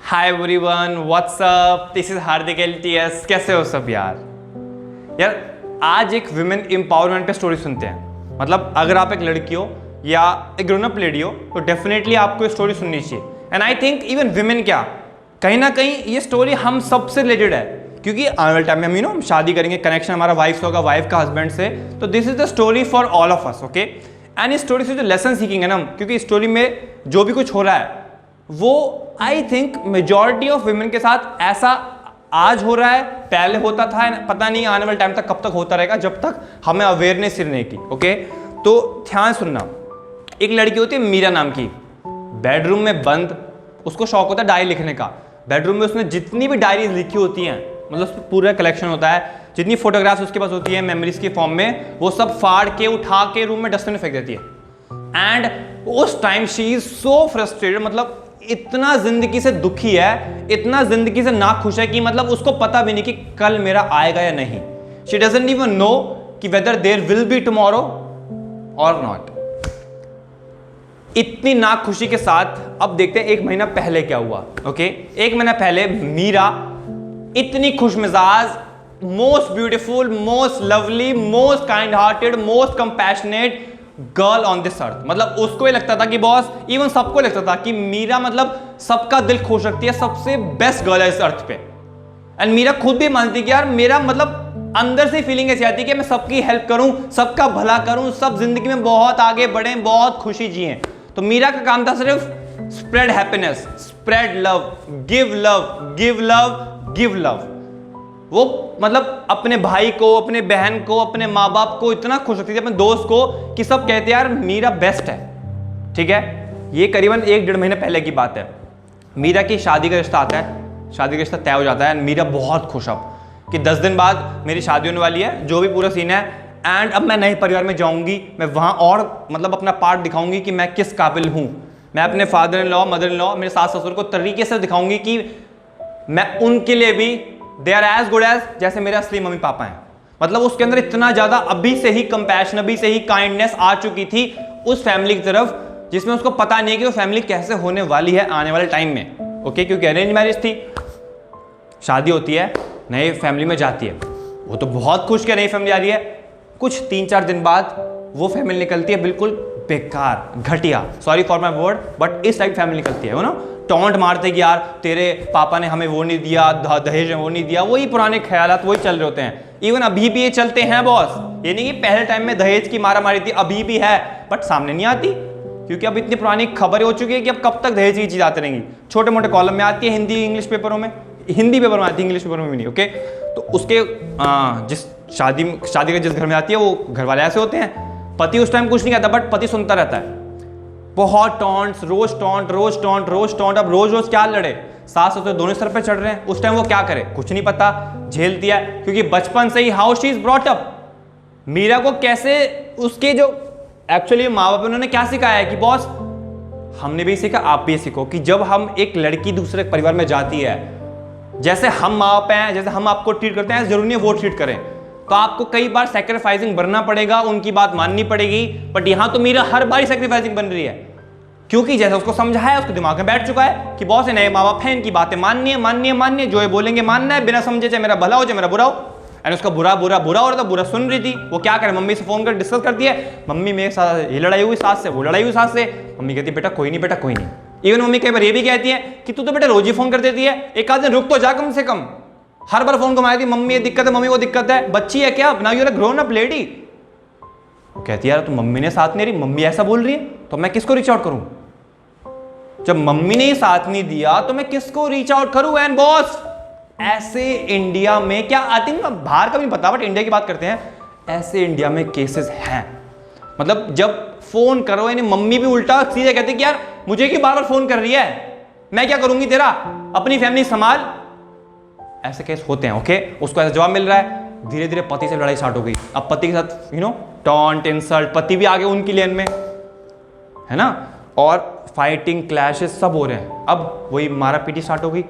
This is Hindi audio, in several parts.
Hi everyone, what's up, this is Hardik LTS. कैसे हो सब यार आज एक वुमेन एम्पावरमेंट पे स्टोरी सुनते हैं। मतलब अगर आप एक लड़की हो या एक ग्रोन अप लेडी हो तो डेफिनेटली आपको ये स्टोरी सुननी चाहिए। And I think even women क्या कहीं ना कहीं ये स्टोरी हम सबसे रिलेटेड है, क्योंकि आने वाले टाइम में हम शादी करेंगे, कनेक्शन हमारा वाइफ से होगा, वाइफ का हस्बैंड से। तो this is the story for all of us, okay. And इस स्टोरी से जो लेसन सीखेंगे ना हम, क्योंकि इस स्टोरी में जो भी कुछ हो रहा है वो I think majority of women के साथ ऐसा आज हो रहा है, पहले होता था, पता नहीं आने वाले टाइम तक कब तक होता रहेगा, जब तक हमें अवेयरनेस रहने की, ओके। तो ध्यान सुनना, एक लड़की होती है मीरा नाम की, बेडरूम में बंद, उसको शौक होता है डायरी लिखने का। बेडरूम में उसने जितनी भी डायरीज लिखी होती हैं, मतलब पूरा कलेक्शन होता है, जितनी फोटोग्राफ्स उसके पास होती है मेमोरीज के फॉर्म में, वो सब फाड़ के उठा के रूम में डस्टबिन में फेंक देती है। एंड उस time she is so frustrated, मतलब इतना जिंदगी से दुखी है, इतना जिंदगी से नाखुश है कि मतलब उसको पता भी नहीं कि कल मेरा आएगा या नहीं। शी डजंट इवन नो कि whether there will be tomorrow और नॉट। इतनी नाखुशी के साथ अब देखते हैं एक महीना पहले क्या हुआ, ओके। एक महीना पहले मीरा इतनी खुश मिजाज, most beautiful, most lovely, most kind hearted, most compassionate girl on this अर्थ। मतलब उसको ये लगता था कि बॉस, इवन सबको लगता था कि मीरा मतलब सबका दिल खुश रखती है, सबसे बेस्ट गर्ल है इस अर्थ पे। एंड मीरा खुद भी मानती कि यार मेरा मतलब अंदर से फीलिंग ऐसी आती है कि मैं सबकी हेल्प करूं, सबका भला करूं, सब जिंदगी में बहुत आगे बढ़े, बहुत खुशी जिए। तो मीरा का काम था सिर्फ spread happiness, spread love, give love, give love, give love. वो मतलब अपने भाई को, अपने बहन को, अपने माँ बाप को इतना खुश रखती थी, अपने दोस्त को, कि सब कहते यार मीरा बेस्ट है, ठीक है। ये करीबन 1-1.5 महीने पहले की बात है। मीरा की शादी का रिश्ता आता है, शादी का रिश्ता तय हो जाता है। मीरा बहुत खुश अब कि 10 दिन बाद मेरी शादी होने वाली है, जो भी पूरा सीन है। एंड अब मैं नए परिवार में जाऊंगी, मैं वहाँ और मतलब अपना पार्ट दिखाऊंगी कि मैं किस काबिल हूँ। मैं अपने father in law, mother in law, मेरे सास ससुर को तरीके से दिखाऊंगी कि मैं उनके लिए भी they are as good as जैसे मेरे असली मम्मी पापा हैं। मतलब उसके अंदर इतना ज्यादा अभी से ही कंपैशन, अभी से ही काइंडनेस आ चुकी थी उस फैमिली की तरफ, जिसमें उसको पता नहीं है कि वो फैमिली कैसे होने वाली है आने वाले टाइम में, ओके। क्योंकि अरेंज मैरिज थी, शादी होती है, नई फैमिली में जाती है, वो तो बहुत खुश के नई फैमिली आ रही है। कुछ 3-4 दिन बाद वो फैमिली निकलती है बिल्कुल बेकार, घटिया, sorry for my word, but इस टाइप फैमिली निकलती है, वो ना टॉन्ट मारते कि यार तेरे पापा ने हमें वो नहीं दिया, दहेज में वो नहीं दिया, वही पुराने ख्यालात वही चल रहे होते हैं। इवन अभी भी ये चलते हैं बॉस, ये नहीं कि पहले टाइम में दहेज की मारा मारी थी, अभी भी है, बट सामने नहीं आती, क्योंकि अब इतनी पुरानी खबरें हो चुकी है कि अब कब तक दहेज की चीज आती रहेंगी। छोटे मोटे कॉलम में आती है, हिंदी इंग्लिश पेपरों में, हिंदी पेपर में आती है, इंग्लिश पेपर में भी नहीं, ओके। तो उसके जिस शादी का जिस घर में आती है वो घर वाले ऐसे होते हैं, पति उस टाइम कुछ नहीं कहता, बट पति सुनता रहता है, बहुत टॉन्ट्स, रोज टॉन्ट, रोज टॉन्ट, रोज टॉन्ट। अब रोज रोज क्या लड़े, सास ससुर दोनों सर पे चढ़ रहे हैं, उस टाइम वो क्या करे, कुछ नहीं पता, झेल दिया, क्योंकि बचपन से ही how she is brought up. Meera को कैसे उसके जो एक्चुअली माँ बाप उन्होंने क्या सिखाया है कि बॉस, हमने भी सीखा, आप भी सीखो, कि जब हम एक लड़की दूसरे परिवार में जाती है, जैसे हम माँ बाप हैं, जैसे हम आपको ट्रीट करते हैं, जरूरी है वो ट्रीट करें। तो आपको कई बार सैक्रिफाइसिंग बनना पड़ेगा, उनकी बात माननी पड़ेगी। बट यहां तो मीरा हर बार सैक्रिफाइसिंग बन रही है, क्योंकि जैसे उसको समझाया, उसके दिमाग में बैठ चुका है कि बहुत से नए माँ बाप हैं, इनकी बातें माननी है, माननी है, माननी है, जो ये बोलेंगे मानना है, बिना समझे, चाहे मेरा भला हो चाहे मेरा बुरा हो। एंड उसका बुरा बुरा बुरा हो रहा था, बुरा सुन रही थी। वो क्या करे, मम्मी से फोन कर डिस्कस करती है, मम्मी मेरे साथ ये लड़ाई हुई सास से, वो लड़ाई हुई सास से। मम्मी कहती है बेटा कोई नहीं, बेटा कोई नहीं। इवन मम्मी कई बार ये भी कहती है कि तू तो बेटा रोज ही फोन कर देती है, एक आध दिन रुक तो जा कम से कम, हर बार फोन घुमाई थी, मम्मी ये दिक्कत है, मम्मी वो दिक्कत है, बच्ची है क्या, now you are a grown up lady. कहती है यार तो मम्मी ने साथ नहीं रही, मम्मी ऐसा बोल रही है तो मैं किसको रीच आउट करूं, जब मम्मी ने ही साथ नहीं दिया तो मैं किसको रीच आउट करूं। एंड बॉस, ऐसे इंडिया में, क्या आई थिंक बाहर का भी नहीं पता, बट इंडिया की बात करते हैं, ऐसे इंडिया में केसेस हैं। मतलब जब फोन करो, यानी मम्मी भी उल्टा सीधे कहती कि यार मुझे क्यों बार बार फोन कर रही है, मैं क्या करूंगी तेरा, अपनी फैमिली संभाल। ऐसे केस होते हैं, ओके। उसको ऐसा जवाब मिल रहा है, धीरे धीरे पति से लड़ाई स्टार्ट हो गई। अब पति के साथ टॉन्ट, इंसल्ट, पति भी आगे उनकी लेन में, है ना, और फाइटिंग, क्लैशेस सब हो रहे हैं। अब वही मारा पीटी स्टार्ट हो गई,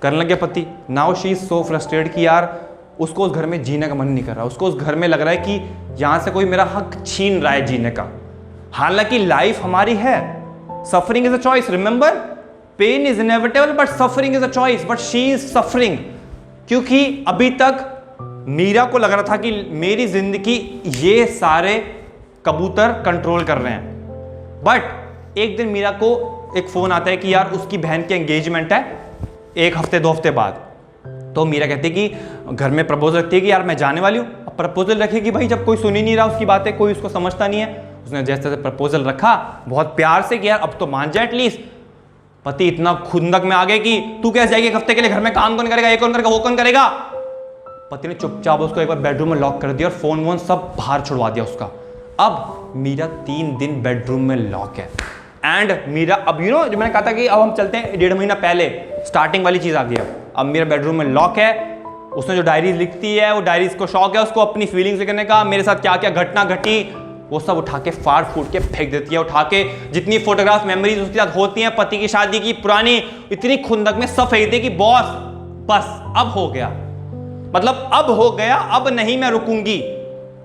करने लगे पति। Now she is so frustrated कि यार उसको उस घर में जीने का मन नहीं कर रहा, उसको उस घर में लग रहा है कि यहां से कोई मेरा हक छीन रहा है जीने का। हालांकि लाइफ हमारी है, suffering is a choice, remember. Pain is inevitable but suffering is a choice, but she is suffering, क्योंकि अभी तक मीरा को लग रहा था कि मेरी जिंदगी ये सारे कबूतर कंट्रोल कर रहे हैं। बट एक दिन मीरा को एक फोन आता है कि यार उसकी बहन की एंगेजमेंट है 1 हफ्ते 2 हफ्ते बाद। तो मीरा कहती है कि घर में प्रपोजल रखती है कि यार मैं जाने वाली हूँ। अब प्रपोजल रखेगी भाई, जब कोई सुन ही नहीं रहा उसकी बातें, कोई उसको समझता नहीं है। उसने जैसे तैसे प्रपोजल रखा बहुत प्यार से कि यार अब तो मान जाए एटलीस्ट। पति इतना खुंदक में आ गए कि तू कैसे जाएगी 1 हफ्ते के लिए, घर में काम कौन करेगा, ये कौन करेगा, वो कौन करेगा। पति ने चुपचाप उसको एक बार बेडरूम में लॉक कर दिया और फोन वोन सब बाहर छुड़वा दिया उसका। अब मीरा 3 दिन बेडरूम में लॉक है। एंड मीरा अब जो मैंने कहा था कि अब हम चलते हैं 1.5 महीना पहले, स्टार्टिंग वाली चीज आ गई। अब मेरा बेडरूम में लॉक है। उसने जो डायरीज लिखती है वो डायरीज को शौक है उसको अपनी फीलिंग्स लिखने का, मेरे साथ क्या क्या घटना घटी वो सब उठा के फाड़ फूट के फेंक देती है। उठा के जितनी फोटोग्राफ मेमोरीज उसके साथ होती हैं पति की शादी की पुरानी, इतनी खुंदक में सब फेंक दी कि बॉस बस अब हो गया, मतलब अब हो गया, अब नहीं मैं रुकूंगी।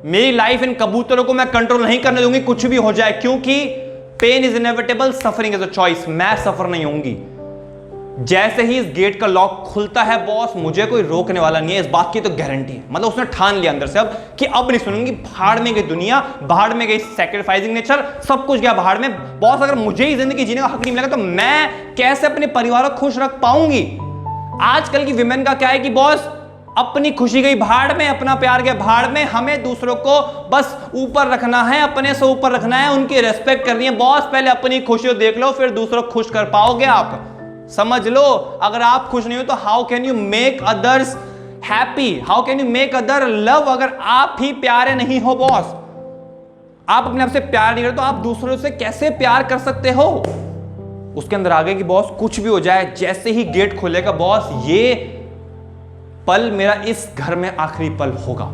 मेरी लाइफ इन कबूतरों को मैं कंट्रोल नहीं करने दूंगी, कुछ भी हो जाए, क्योंकि pain is inevitable, suffering is a choice. मैं सफर नहीं होंगी। जैसे ही इस गेट का लॉक खुलता है बॉस, मुझे कोई रोकने वाला नहीं है, इस बात की तो गारंटी है। मतलब उसने ठान लिया अंदर से अब कि अब नहीं सुनूंगी। भाड़ में गई दुनिया, भाड़ में गई सैक्रिफाइसिंग नेचर, सब कुछ गया भाड़ में। बॉस अगर मुझे ही जिंदगी जीने का हक नहीं मिलेगा तो मैं कैसे अपने परिवार को खुश रख पाऊंगी। आजकल की विमेन का क्या है कि बॉस अपनी खुशी गई भाड़ में, अपना प्यार गया भाड़ में, हमें दूसरों को बस ऊपर रखना है, अपने से ऊपर रखना है, उनकी रेस्पेक्ट करनी है। बॉस पहले अपनी खुशी देख लो, फिर दूसरों को खुश कर पाओगे आप। समझ लो, अगर आप खुश नहीं हो तो how can you make others happy, how can you make other love. अगर आप ही प्यारे नहीं हो बॉस, आप अपने आप से प्यार नहीं करते तो आप दूसरों से कैसे प्यार कर सकते हो। उसके अंदर आ गए कि बॉस कुछ भी हो जाए, जैसे ही गेट खुलेगा बॉस ये पल मेरा इस घर में आखिरी पल होगा।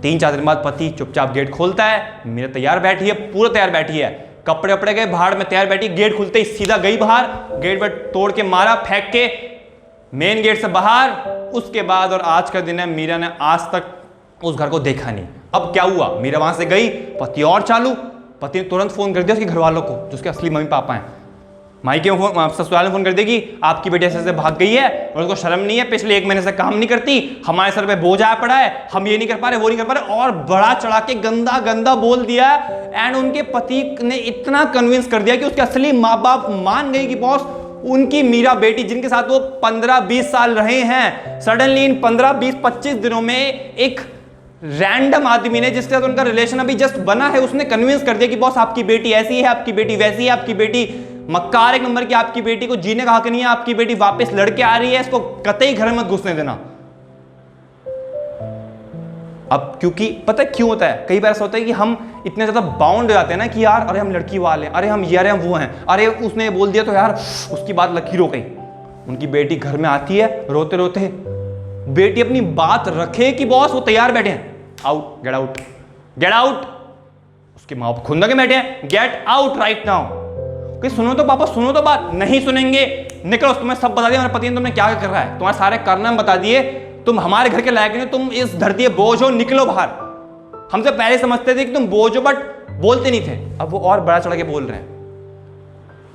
3-4 दिन बाद पति चुपचाप गेट खोलता है, मेरा तैयार बैठी है, पूरा तैयार बैठी है, कपड़े वपड़े गए भाड़ में, तैयार बैठी। गेट खुलते ही सीधा गई बाहर, गेट पर तोड़ के मारा, फेंक के मेन गेट से बाहर। उसके बाद और आज का दिन है, मीरा ने आज तक उस घर को देखा नहीं। अब क्या हुआ, मीरा वहां से गई, पति और चालू। पति ने तुरंत फोन कर दिया उसके घर वालों को, जो उसके असली मम्मी पापा हैं। मायके में फोन, ससुराल में फोन कर देगी आपकी बेटी ऐसे भाग गई है और उसको शर्म नहीं है, पिछले 1 महीने से काम नहीं करती, हमारे सर पे बोझ आया पड़ा है, हम ये नहीं कर पा रहे, वो नहीं कर पा रहे, और बड़ा चढ़ा के गंदा गंदा बोल दिया। एंड उनके पति ने इतना कन्विंस कर दिया कि उसके असली माँ बाप मान गए कि बॉस उनकी मीरा बेटी जिनके साथ वो 15-20 साल रहे हैं, सडनली इन 15-20-25 दिनों में एक रैंडम आदमी ने जिसके साथ उनका रिलेशन अभी जस्ट बना है, उसने कन्विंस कर दिया कि बॉस आपकी बेटी ऐसी है, आपकी बेटी वैसी है, आपकी बेटी मक्कार 1 नंबर की, आपकी बेटी को जीने का हक नहीं है, आपकी बेटी वापस लड़के आ रही है, इसको कतई घर में मत घुसने देना। अब क्योंकि पता है क्यों होता है, कई बार ऐसा होता है कि हम इतने ज्यादा बाउंड हो जाते हैं ना कि यार अरे हम लड़की वाले हैं, अरे हम ये, अरे हम वो हैं, अरे उसने बोल दिया तो यार उसकी बात लकीर हो गई। उनकी बेटी घर में आती है रोते रोते, बेटी अपनी बात रखे कि बॉस वो तैयार बैठे हैं, out, get out, get out. उसके माँ बाप खुंदा के बैठे हैं, गेट आउट राइट नाउ। सुनो तो पापा, सुनो तो बात, नहीं सुनेंगे, निकलो, तुम्हें सब बता दिया हमारे पति ने तुमने क्या कर रहा है, तुम्हारे सारे कारनामे बता दिए, तुम हमारे घर के लायक नहीं, तुम इस धरती पे बोझ हो, निकलो बाहर। हमसे पहले समझते थे कि तुम बोझ हो बट बोलते नहीं थे, अब वो और बड़ा चढ़ा के बोल रहे हैं।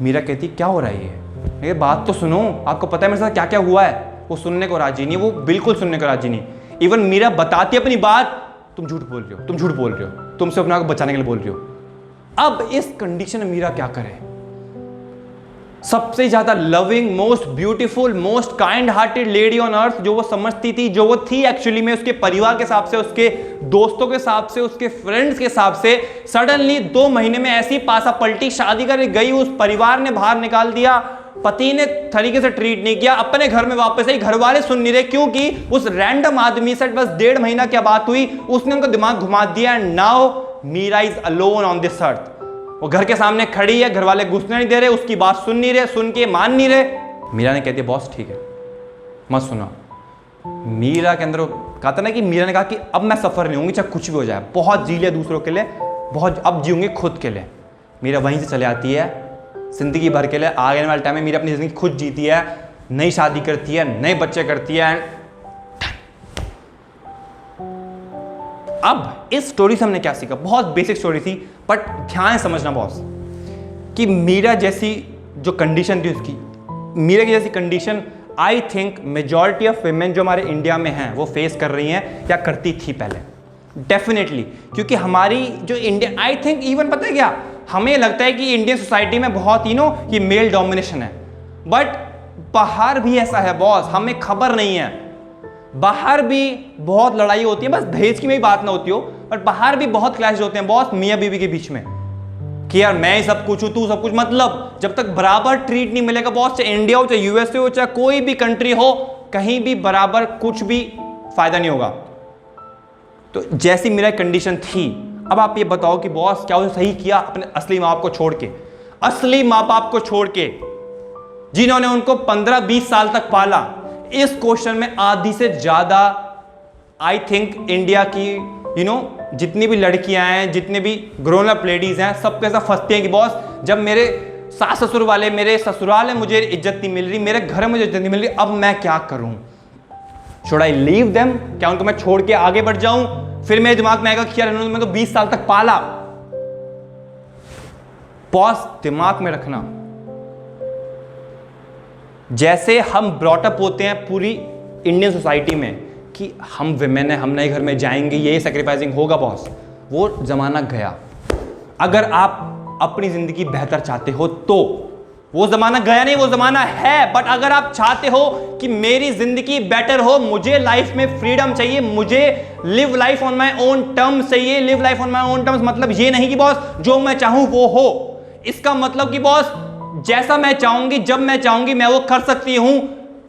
मीरा कहती क्या हो रहा है ये बात तो सुनो, आपको पता है मेरे साथ क्या क्या हुआ है। वो सुनने को राजी नहीं, वो बिल्कुल सुनने को राजी नहीं। इवन मीरा बताती अपनी बात, तुम झूठ बोल रहे हो, तुम झूठ बोल रहे हो, तुमसे अपने आप को बचाने के लिए बोल रही हो। अब इस कंडीशन में मीरा क्या करे, सबसे ज्यादा loving, most beautiful, most kind hearted lady on earth, जो वो समझती थी, जो वो थी एक्चुअली में, उसके परिवार के हिसाब से, उसके दोस्तों के हिसाब से, उसके फ्रेंड्स के हिसाब से, सडनली 2 महीने में ऐसी पासा पलटी, शादी कर गई, उस परिवार ने बाहर निकाल दिया, पति ने तरीके से ट्रीट नहीं किया, अपने घर में वापस आई, घर वाले सुन नहीं रहे क्योंकि उस रैंडम आदमी से बस 1.5 महीना क्या बात हुई, उसने उनका दिमाग घुमा दिया। And now Meera is alone on this earth. वो घर के सामने खड़ी है, घर वाले घुसने नहीं दे रहे, उसकी बात सुन नहीं रहे, सुन के मान नहीं रहे। मीरा ने कहती है बॉस ठीक है मत सुना। मीरा के अंदर कहा था ना कि मीरा ने कहा कि अब मैं सफर नहीं होंगी चाहे कुछ भी हो जाए, बहुत जी लिया दूसरों के लिए, बहुत अब जीऊंगी खुद के लिए। मीरा वहीं से चले आती है जिंदगी भर के लिए। आगे वाले टाइम में मीरा अपनी जिंदगी खुद जीती है, नई शादी करती है, नए बच्चे करती है। अब इस स्टोरी से हमने क्या सीखा, बहुत बेसिक स्टोरी थी बट ध्यान समझना बॉस कि मीरा जैसी जो कंडीशन थी उसकी, मेरे की जैसी condition I think majority of women जो हमारे इंडिया में हैं वो फेस कर रही हैं या करती थी पहले, डेफिनेटली। क्योंकि हमारी जो इंडिया, आई थिंक इवन पता है क्या, हमें लगता है कि इंडियन सोसाइटी में बहुत ये मेल डोमिनेशन है, बट बाहर भी ऐसा है बॉस, हमें खबर नहीं है। बाहर भी बहुत लड़ाई होती है, बस दहेज की में बात ना होती हो, पर बाहर भी बहुत क्लैश होते हैं बॉस मियाँ बीवी के बीच में कि यार मैं ही सब कुछ हूं, तू सब कुछ। मतलब जब तक बराबर ट्रीट नहीं मिलेगा बॉस, चाहे इंडिया हो, चाहे यूएसए हो, चाहे कोई भी कंट्री हो, कहीं भी बराबर कुछ भी फायदा नहीं होगा। तो जैसी मेरा कंडीशन थी, अब आप ये बताओ कि बॉस क्या उसने सही किया अपने असली माँ बाप को छोड़ के, असली माँ बाप को छोड़ के, जिन्होंने उनको 15-20 साल तक पाला। इस क्वेश्चन में आधी से ज्यादा आई थिंक इंडिया की जितनी भी लड़कियां हैं, जितने भी ग्रोन अप लेडीज हैं, सब कैसा फंसती हैं कि बॉस जब मेरे सास ससुर वाले, मेरे ससुराल में मुझे इज्जत नहीं मिल रही, मेरे घर में मुझे इज्जत नहीं मिल रही, अब मैं क्या करूं? Should I leave them? क्या उनको मैं छोड़ के आगे बढ़ जाऊं? फिर मेरे दिमाग में आएगा कि यार इन्होंने मेरे को 20 साल तक पाला। बॉस दिमाग में रखना, जैसे हम ब्रॉटअप होते हैं पूरी इंडियन सोसाइटी में कि हम विमेन है, हम नए घर में जाएंगे, ये सैक्रिफाइसिंग होगा बॉस, वो जमाना गया। अगर आप अपनी जिंदगी बेहतर चाहते हो तो वो जमाना गया नहीं, वो जमाना है। बट अगर आप चाहते हो कि मेरी जिंदगी बेटर हो, मुझे लाइफ में फ्रीडम चाहिए, मुझे live life on my own terms चाहिए। Live life on my own terms मतलब ये नहीं कि बॉस जो मैं चाहूं वो हो, इसका मतलब कि बॉस जैसा मैं चाहूंगी, जब मैं चाहूंगी, मैं वो कर सकती हूं।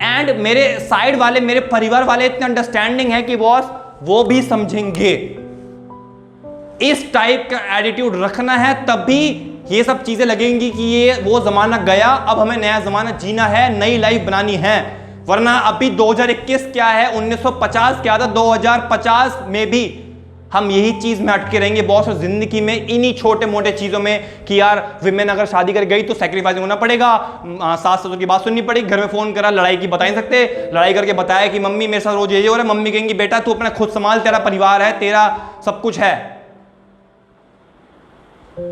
एंड मेरे साइड वाले, मेरे परिवार वाले इतने अंडरस्टैंडिंग है कि बॉस वो भी समझेंगे। इस टाइप का एटीट्यूड रखना है, तभी ये सब चीजें लगेंगी कि ये वो जमाना गया, अब हमें नया जमाना जीना है, नई लाइफ बनानी है। वरना अभी 2021 क्या है, 1950 क्या था, 2050 में भी हम यही चीज में अटके रहेंगे बॉस। और जिंदगी में इन्हीं छोटे मोटे चीजों में कि यार विमेन अगर शादी कर गई तो सैक्रिफाइसिंग होना पड़ेगा, सास ससुर की बात सुननी पड़ेगी, घर में फोन करा, लड़ाई की बता नहीं सकते, लड़ाई करके बताया कि मम्मी मेरे साथ रोज ये हो रहा है, मम्मी कहेंगी बेटा तू अपना खुद संभाल, तेरा परिवार है, तेरा सब कुछ है।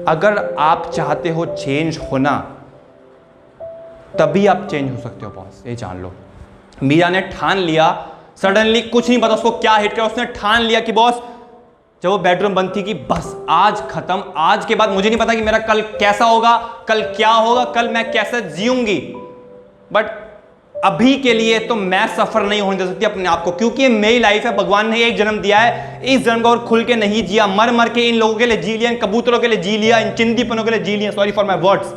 अगर आप चाहते हो चेंज होना, तभी आप चेंज हो सकते हो बॉस, ये जान लो। मीरा ने ठान लिया, सडनली कुछ नहीं पता उसको क्या हिट किया, उसने ठान लिया कि बॉस जब वो बेडरूम बंद थी कि बस आज खत्म, आज के बाद मुझे नहीं पता कि मेरा कल कैसा होगा, कल क्या होगा, कल मैं कैसे जीऊंगी, बट अभी के लिए तो मैं सफर नहीं होने दे सकती अपने आप को, क्योंकि ये मेरी लाइफ है, भगवान ने एक जन्म दिया है, इस जन्म को और खुल के नहीं जिया, मर मर के इन लोगों के लिए जी लिया, इन कबूतरों के लिए जी लिया, इन चिंदीपनों के लिए जी लिया, सॉरी फॉर माई वर्ड्स।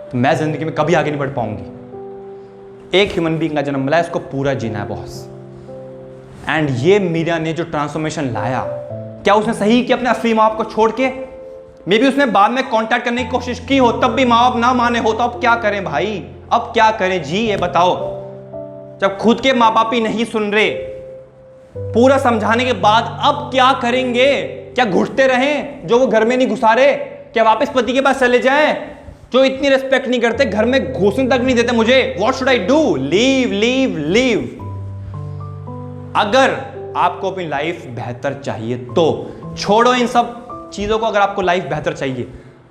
तो मैं जिंदगी में कभी आगे नहीं बढ़ पाऊंगी। एक ह्यूमन बीइंग का जन्म मिला है, इसको पूरा जीना है बॉस। एंड ये मीरा ने जो ट्रांसफॉर्मेशन लाया, क्या उसने सही किया अपने असली माँ बाप को छोड़ के? मे बी उसने बाद में कांटेक्ट करने की कोशिश की हो, तब भी माँ बाप ना माने हो, तो अब क्या करें भाई, अब क्या करें जी, ये बताओ। जब खुद के माँ बाप ही नहीं सुन रहे, पूरा समझाने के बाद अब क्या करेंगे? क्या घुसते रहें जो वो घर में नहीं घुसा रहे? क्या वापस पति के पास चले जाएं जो इतनी रिस्पेक्ट नहीं करते, घर में घुसने तक नहीं देते मुझे? What should I do? Leave leave leave. अगर आपको अपनी लाइफ बेहतर चाहिए तो छोड़ो इन सब चीजों को। अगर आपको लाइफ बेहतर चाहिए,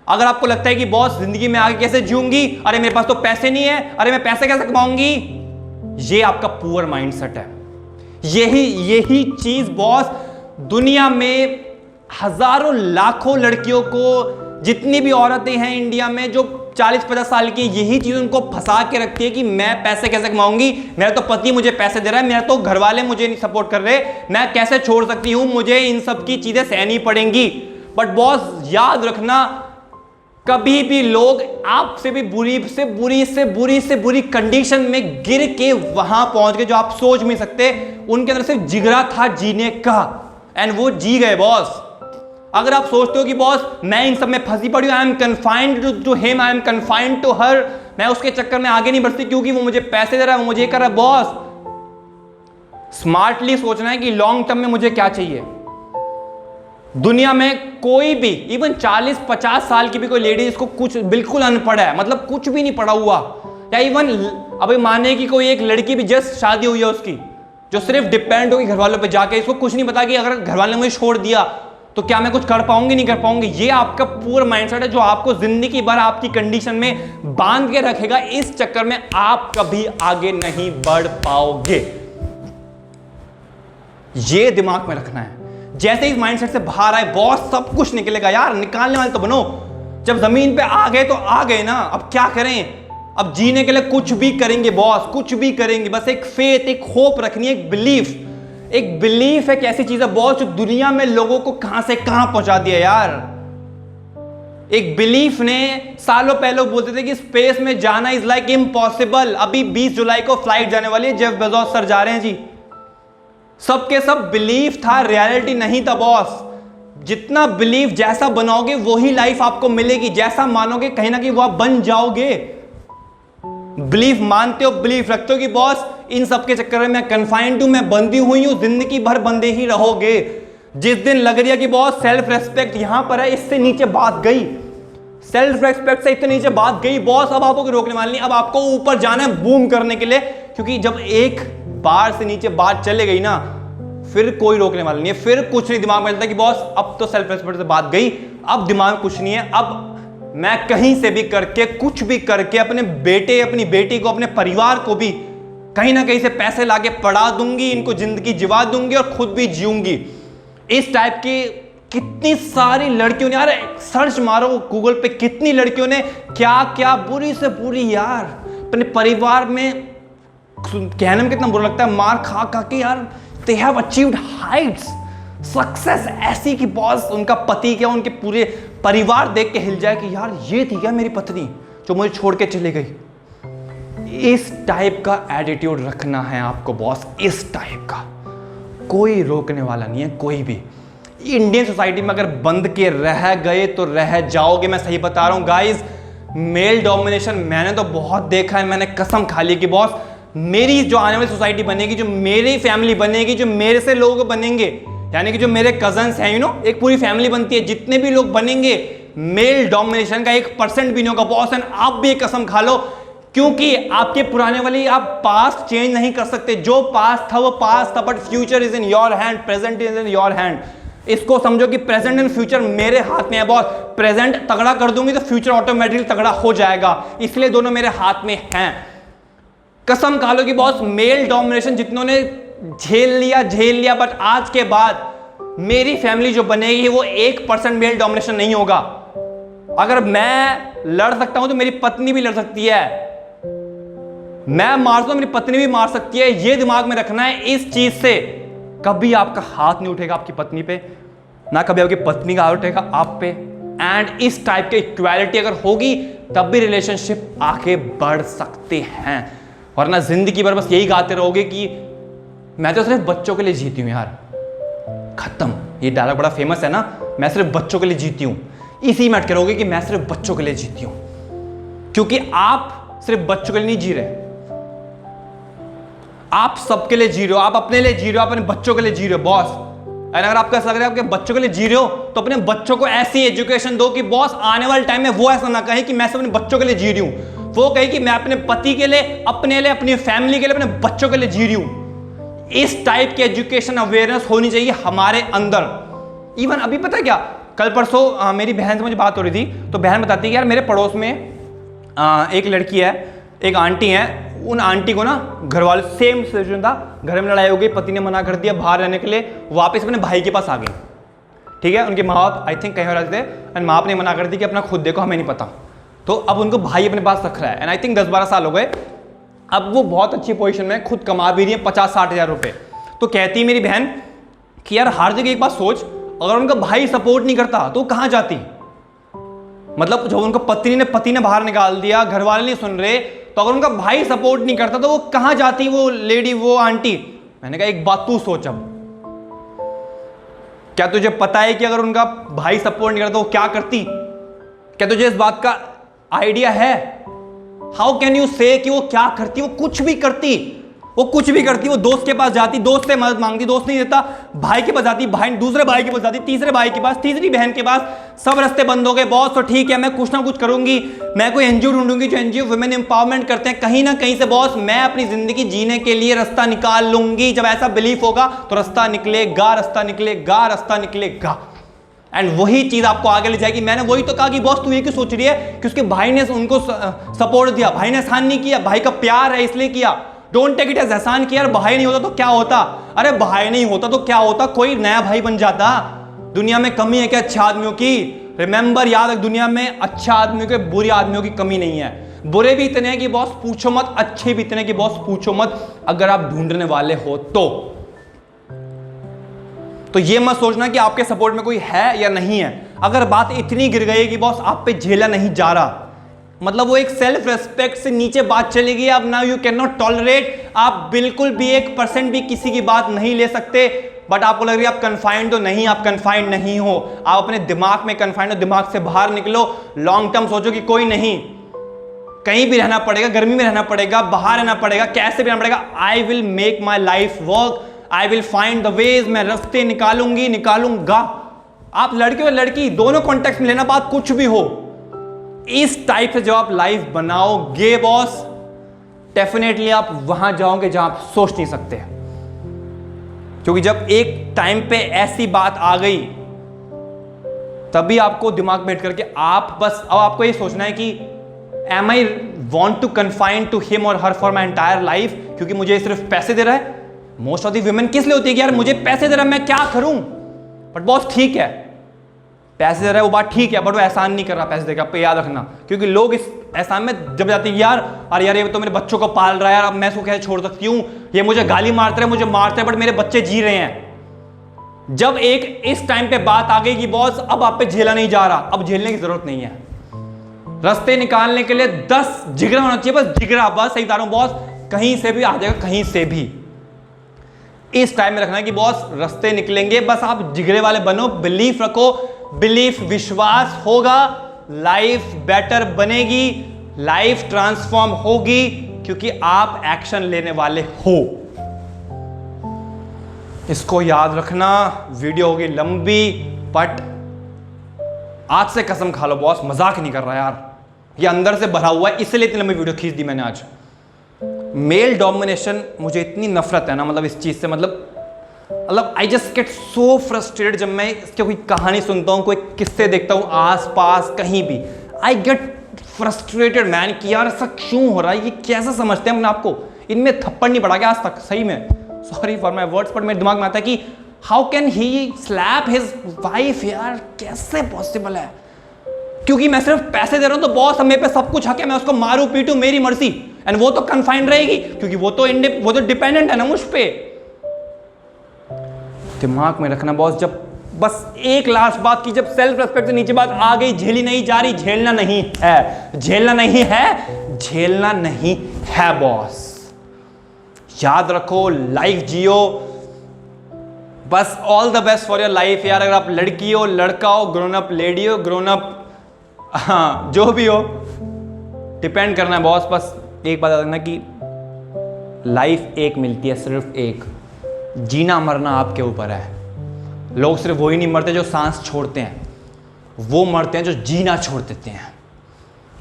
अगर आपको लगता है कि बॉस जिंदगी में आगे कैसे जीऊंगी, अरे मेरे पास तो पैसे नहीं है, अरे मैं पैसे कैसे कमाऊंगी, ये आपका पुअर माइंडसेट है। यही चीज बॉस दुनिया में हजारों लाखों लड़कियों को, जितनी भी औरतें हैं इंडिया में जो 40-50 साल की, यही चीज उनको फंसा के रखती है कि मैं पैसे कैसे कमाऊंगी, मेरा तो पति मुझे पैसे दे रहा है, मेरा तो घर वाले मुझे नहीं सपोर्ट कर रहे, मैं कैसे छोड़ सकती हूं, मुझे इन सब की चीजें सहनी पड़ेंगी। बट बॉस याद रखना, कभी भी लोग आपसे भी बुरी से बुरी कंडीशन में गिर के वहां पहुंच गए जो आप सोच नहीं सकते। उनके अंदर सिर्फ जिगरा था जीने का, एंड वो जी गए बॉस। अगर आप सोचते हो कि बॉस मैं इन सब में फंसी पड़ी हूं, I am confined to him, I am confined to her, मैं उसके चक्कर में आगे नहीं बढ़ती क्योंकि वो मुझे पैसे दे रहा है, वो मुझे कर रहा है, बॉस स्मार्टली सोचना है कि लॉन्ग टर्म में मुझे क्या चाहिए। दुनिया में कोई भी इवन 40-50 साल की भी कोई लेडी जिसको कुछ बिल्कुल अनपढ़ है, मतलब कुछ भी नहीं पढ़ा हुआ, या इवन अभी माने कि कोई एक लड़की भी जस्ट शादी हुई है उसकी, जो सिर्फ डिपेंड होगी घर वालों पे जाके, इसको कुछ नहीं पता कि अगर घर वालों ने मुझे छोड़ दिया तो क्या मैं कुछ कर पाऊंगी, नहीं कर पाऊंगी। ये आपका पूरा माइंडसेट है जो आपको जिंदगी भर आपकी कंडीशन में बांध के रखेगा। इस चक्कर में आप कभी आगे नहीं बढ़ पाओगे। ये दिमाग में रखना है। जैसे इस माइंडसेट से बाहर आए, बॉस सब कुछ निकलेगा यार, निकालने वाले तो बनो। जब जमीन पे आ गए तो आ गए ना, अब क्या करें। अब जीने के लिए कुछ भी करेंगे बॉस, कुछ भी करेंगे। बस एक फेथ, एक होप रखनी है, एक बिलीफ। एक बिलीफ एक ऐसी चीज है बॉस जो दुनिया में लोगों को कहां से कहां पहुंचा दिया यार। एक बिलीफ ने, सालों पहले बोलते थे कि स्पेस में जाना इज लाइक इम्पॉसिबल। अभी 20 जुलाई को फ्लाइट जाने वाली है, जेफ बेजोस सर जा रहे हैं जी। सबके सब बिलीफ था, रियलिटी नहीं था बॉस। जितना बिलीफ, जैसा बनाओगे वही लाइफ आपको मिलेगी। जैसा मानोगे कहीं ना कहीं वो आप बन जाओगे। बिलीफ मानते हो, बिलीफ रखते हो कि बॉस इन सब के चक्कर में मैं कन्फाइंड हूं, मैं बंदी हुई हूं, जिंदगी भर बंदे ही रहोगे। जिस दिन लग रही है कि बॉस सेल्फ रेस्पेक्ट यहां पर है, इससे नीचे बात गई, सेल्फ रेस्पेक्ट से इतने नीचे बात गई बॉस, अब आपको रोकने वाली नहीं। अब आपको ऊपर जाना है बूम करने के लिए, क्योंकि जब एक बार से नीचे बात चले गई ना, फिर कोई रोकने वाला नहीं है। फिर कुछ नहीं दिमाग में चलता कि बॉस अब तो सेल्फ रेस्पेक्ट से बात गई, अब दिमाग में कुछ नहीं है। अब मैं कहीं से भी करके, कुछ भी करके अपने बेटे, अपनी बेटी को, अपने परिवार को भी कहीं ना कहीं से पैसे लाके पढ़ा दूंगी, इनको जिंदगी जिवा दूंगी और खुद भी जीऊंगी। इस टाइप की कितनी सारी लड़कियों ने, यार सर्च मारो गूगल पे, कितनी लड़कियों ने क्या क्या बुरी से बुरी यार अपने परिवार में, कहने में कितना बुरा लगता है, मार खा खा के यार they have achieved Heights, success ऐसी कि बॉस उनका पति क्या, उनके पूरे परिवार देख के हिल जाए कि यार ये थी क्या मेरी पत्नी जो मुझे छोड़ के चली गई। इस टाइप का एटीट्यूड रखना है आपको बॉस, इस टाइप का। कोई रोकने वाला नहीं है, कोई भी। इंडियन सोसाइटी में अगर बंद के रह गए तो रह जाओगे, मैं सही बता रहा हूं गाइस। मेल डोमिनेशन मैंने तो बहुत देखा है, मैंने कसम खा ली कि बॉस मेरी जो आने वाली सोसाइटी बनेगी, जो मेरी फैमिली बनेगी, जो मेरे से लोग बनेंगे, यानी कि जो मेरे कजन्स हैं, एक पूरी फैमिली बनती है, जितने भी लोग बनेंगे, मेल डोमिनेशन का 1% भी नहीं होगा बॉस। एंड आप भी एक कसम खा लो, क्योंकि आपके पुराने वाली, आप पास्ट चेंज नहीं कर सकते। जो पास्ट था वो पास्ट था, but future is in your hand, present is in your hand. इसको समझो कि प्रेजेंट एंड फ्यूचर मेरे हाथ में है बॉस। प्रेजेंट तगड़ा कर दूंगी तो फ्यूचर ऑटोमेटिकली तगड़ा हो जाएगा, इसलिए दोनों मेरे हाथ में हैं। कसम खा लो कि बॉस मेल डोमिनेशन जितनों ने झेल लिया, बट आज के बाद मेरी फैमिली जो बनेगी वो 1% मेल डोमिनेशन नहीं होगा। अगर मैं लड़ सकता हूं तो मेरी पत्नी भी लड़ सकती है, मैं मार सकता हूं मेरी पत्नी भी मार सकती है। ये दिमाग में रखना है। इस चीज से कभी आपका हाथ नहीं उठेगा आपकी पत्नी पे, ना कभी आपकी पत्नी का हाथ उठेगा आप पे। एंड इस टाइप की इक्वालिटी अगर होगी तब भी रिलेशनशिप आगे बढ़ सकते हैं, वरना जिंदगी भर बस यही गाते रहोगे कि मैं तो सिर्फ बच्चों के लिए जीती हूं यार, खत्म। ये डायलॉग बड़ा फेमस है ना, मैं सिर्फ बच्चों के लिए जीती हूं। इसी में अटके रहोगे कि मैं सिर्फ बच्चों के लिए जीती हूं, क्योंकि आप सिर्फ बच्चों के लिए नहीं जी रहे, आप सबके लिए जी रहे हो, आप अपने लिए जी रहे हो, आप अपने बच्चों के लिए जी रहे हो बॉस। और अगर आपको ऐसा लग रहा है आपके बच्चों के लिए जी रहे हो, तो अपने बच्चों को ऐसी एजुकेशन दो कि बॉस आने वाले टाइम में वो ऐसा ना कहे कि मैं सिर्फ अपने बच्चों के लिए जी रही हूं, वो कहे कि मैं अपने पति के लिए, अपने लिए, अपनी फैमिली के लिए, अपने बच्चों के लिए जी रही हूं। इस टाइप की एजुकेशन अवेयरनेस होनी चाहिए हमारे अंदर। इवन अभी पता है क्या, कल परसों मेरी बहन से मुझे बात हो रही थी, तो बहन बताती है कि यार मेरे पड़ोस में एक लड़की है, एक आंटी है, उन आंटी को ना घर वाले, सेम सिचुएशन था, घर में लड़ाई हो गई, पति ने मना कर दिया बाहर रहने के लिए, वापस अपने भाई के पास आ गई। ठीक है, उनके माँ बाप आई थिंक कहीं और रहते थे, एंड माँ बाप ने मना कर दी कि अपना खुद देखो, हमें नहीं पता। तो अब उनको भाई अपने पास रख रहा है, एंड आई थिंक 10-12 साल हो गए। अब वो बहुत अच्छी पोजीशन में, खुद कमा भी रही है 50-60 हज़ार रुपये। तो कहती है मेरी बहन कि यार हर जगह एक बात सोच, अगर उनका भाई सपोर्ट नहीं करता तो कहाँ जाती। मतलब जब उनको पति ने बाहर निकाल दिया, घर वाले नहीं सुन रहे, तो अगर उनका भाई सपोर्ट नहीं करता तो वो कहां जाती, वो लेडी, वो आंटी। मैंने कहा एक बात तू सोच, अब क्या तुझे पता है कि अगर उनका भाई सपोर्ट नहीं करता वो क्या करती? क्या तुझे इस बात का आइडिया है? हाउ कैन यू से कि वो क्या करती? वो कुछ भी करती, वो कुछ भी करती। वो दोस्त के पास जाती, दोस्त से मदद मांगती, दोस्त नहीं देता, भाई के पास जाती, भाई दूसरे भाई के पास जाती, तीसरे भाई के पास, तीसरी बहन के पास। सब रास्ते बंद हो गए बॉस, तो ठीक है मैं कुछ ना कुछ करूंगी, मैं कोई एनजीओ ढूंढूंगी जो एनजीओ वुमेन एम्पावरमेंट करते हैं, कहीं ना कहीं से बॉस मैं अपनी जिंदगी जीने के लिए रास्ता निकाल लूंगी। जब ऐसा बिलीफ होगा तो रास्ता निकलेगा, रास्ता निकलेगा, रास्ता निकलेगा। एंड वही चीज आपको आगे ले जाएगी। मैंने वही तो कहा कि बॉस तू ये क्यों सोच रही है कि उसके भाई ने उनको सपोर्ट दिया, भाई ने एहसान नहीं किया, भाई का प्यार है इसलिए किया। डोंट टेक इट एज एहसान किया, भाई नहीं होता तो क्या होता, अरे भाई नहीं होता तो क्या होता, कोई नया भाई बन जाता। दुनिया में कमी है क्या अच्छे आदमियों की? रिमेंबर, याद रख, दुनिया में अच्छे आदमियों के बुरे आदमियों की कमी नहीं है। बुरे भी इतने हैं कि बॉस पूछो मत, अच्छे भी इतने हैं कि बॉस पूछो मत, अगर आप ढूंढने वाले हो तो ये मत सोचना कि आपके सपोर्ट में कोई है या नहीं है। अगर बात इतनी गिर गई कि बॉस आप पे झेला नहीं जा रहा, मतलब वो एक सेल्फ रेस्पेक्ट से नीचे बात चलेगी, अब now you can not tolerate, आप बिल्कुल भी 1% भी किसी की बात नहीं ले सकते। बट आपको लग रही है आप कन्फाइंड तो नहीं, आप कन्फाइंड नहीं हो, आप अपने दिमाग में कन्फाइंड हो, दिमाग से बाहर निकलो, लॉन्ग टर्म सोचो कि कोई नहीं, कहीं भी रहना पड़ेगा, गर्मी में रहना पड़ेगा, बाहर रहना पड़ेगा, कैसे भी रहना पड़ेगा, I will make my life work, I will find the ways, मैं रास्ते निकालूंगा। आप लड़के और लड़की दोनों कॉन्टेक्स्ट में लेना, बात कुछ भी हो, इस टाइप से जब आप लाइफ बनाओगे बॉस, डेफिनेटली आप वहां जाओगे जहां आप सोच नहीं सकते। क्योंकि जब एक टाइम पे ऐसी बात आ गई, तभी आपको दिमाग में बैठ करके आप बस अब आपको ये सोचना है कि am I want to confine to him और her for my entire life, क्योंकि मुझे सिर्फ पैसे दे रहा है। मोस्ट ऑफ दी वुमेन किस लिए होती है कि यार मुझे पैसे दे रहा है, मैं क्या करूं। बट बॉस ठीक है, पैसे दे रहा है वो बात ठीक है, बट वो एहसान नहीं कर रहा पैसे देकर, आपको याद रखना। क्योंकि लोग इस एहसान में जब जाते हैं यार, अरे यार ये तो मेरे बच्चों को पाल रहा है यार, अब मैं इसको कैसे छोड़ सकती हूँ, ये मुझे गाली मारते हैं, मुझे मारते हैं, बट मेरे बच्चे जी रहे हैं। जब एक इस टाइम पे बात आ गई कि बॉस अब आप पे झेला नहीं जा रहा, अब झेलने की जरूरत नहीं है, रास्ते निकालने के लिए 10 जिगरा होना चाहिए, बस जिगरा, बस सही बता रहा हूं बॉस, कहीं से भी आ जाएगा, कहीं से भी। इस टाइम में रखना है कि बॉस रास्ते निकलेंगे, बस आप जिगरे वाले बनो, बिलीफ रखो, बिलीफ विश्वास होगा, लाइफ बेटर बनेगी, लाइफ ट्रांसफॉर्म होगी, क्योंकि आप एक्शन लेने वाले हो। इसको याद रखना। वीडियो होगी लंबी, बट आज से कसम खा लो बॉस, मजाक नहीं कर रहा यार, ये अंदर से भरा हुआ है, इसलिए इतनी लंबी वीडियो खींच दी मैंने आज। मेल डोमिनेशन, मुझे इतनी नफरत है ना, मतलब इस चीज से, मतलब I just get so frustrated जब मैं इसकी कोई कहानी सुनता हूँ, कोई किस्से देखता हूँ आस पास कहीं भी, आई गेट फ्रस्ट्रेटेड मैन कि यार ऐसा क्यों हो रहा है, ये कैसे समझते हैं अपने आप को, इनमें थप्पड़ नहीं पड़ा क्या आज तक, सही में sorry for my words, but मेरे दिमाग में आता है कि how can he slap his wife, यार कैसे पॉसिबल है। क्योंकि मैं सिर्फ पैसे दे रहा हूं तो बॉस मेरे पे सब कुछ हक है, मैं उसको मारूं पीटूं, मेरी मर्जी, एंड वो तो कन्फाइंड रहेगी क्योंकि वो तो डिपेंडेंट है ना मुझ पे। दिमाग में रखना बॉस, जब बस एक लास्ट बात की, जब सेल्फ रेस्पेक्ट से नीचे बात आ गई, झेली नहीं जा रही, झेलना नहीं है, झेलना नहीं है, झेलना नहीं है बॉस। याद रखो, लाइफ जियो, बस all the best for your life यार। अगर आप लड़की हो, लड़का हो, ग्रोन अप लेडी हो, ग्रोन अप हाँ जो भी हो, डिपेंड करना है बॉस। बस एक बात याद रखना कि लाइफ एक मिलती है, सिर्फ एक, जीना मरना आपके ऊपर है। लोग सिर्फ वही नहीं मरते जो सांस छोड़ते हैं, वो मरते हैं जो जीना छोड़ देते हैं।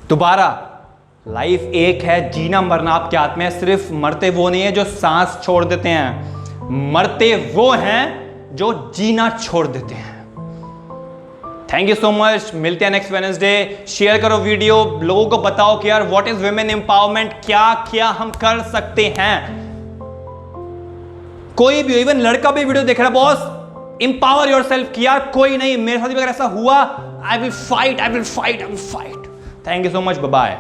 दोबारा, लाइफ एक है, जीना मरना आपके हाथ में है, सिर्फ मरते वो नहीं है जो सांस छोड़ देते हैं, मरते वो हैं जो जीना छोड़ देते हैं। थैंक यू सो मच, मिलते हैं नेक्स्ट वेडनेसडे। शेयर करो वीडियो, लोगों को बताओ कि यार व्हाट इज वुमेन एम्पावरमेंट, क्या क्या हम कर सकते हैं। कोई भी, इवन लड़का भी वीडियो देख रहा है, बॉस एम्पावर योरसेल्फ किया, कोई नहीं, मेरे साथ भी अगर ऐसा हुआ, I will fight. Thank you so much, bye bye.